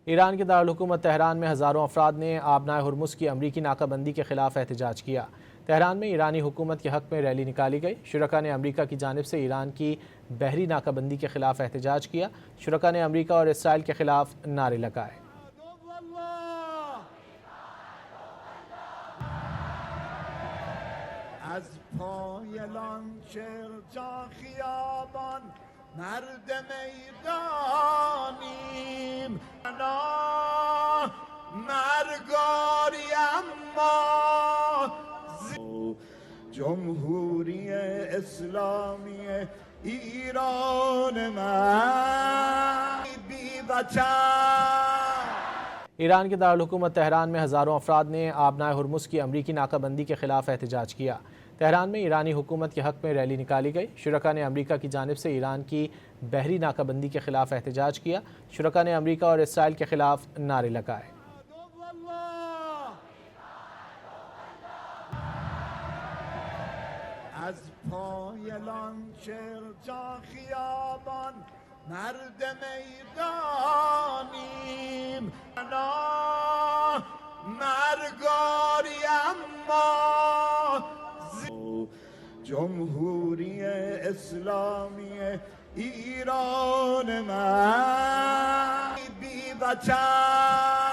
ईरान के दारुल-हुकूमत तेहरान में हज़ारों अफराद ने आबनाए हुर्मुज़ की अमरीकी नाकाबंदी के खिलाफ एहतजाज किया। तेहरान में ईरानी हुकूमत के हक़ में रैली निकाली गई। शुरका ने अमरीका की जानिब से ईरान की बहरी नाकाबंदी के खिलाफ एहतजाज किया। शुरका ने अमरीका और इसराइल के खिलाफ नारे लगाए। از پای لانچر تا خیابان مرد میدانیم مرگاری اما جمهوری اسلامی ایران من بی وطن। ईरान के दारुल-हुकूमत तेहरान में हज़ारों अफराद ने आबनाए हुर्मुज़ की अमरीकी नाकाबंदी के खिलाफ एहतजाज किया। तेहरान में ईरानी हुकूमत के हक़ में रैली निकाली गई। शुरका ने अमरीका की जानिब से ईरान की बहरी नाकाबंदी के खिलाफ एहतजाज किया। शुरका ने अमरीका और इसराइल के खिलाफ नारे लगाए। از پای لانچر تا خیابان مرد میدانیم مرگاری اما جمهوری اسلامی ایران من بی وطن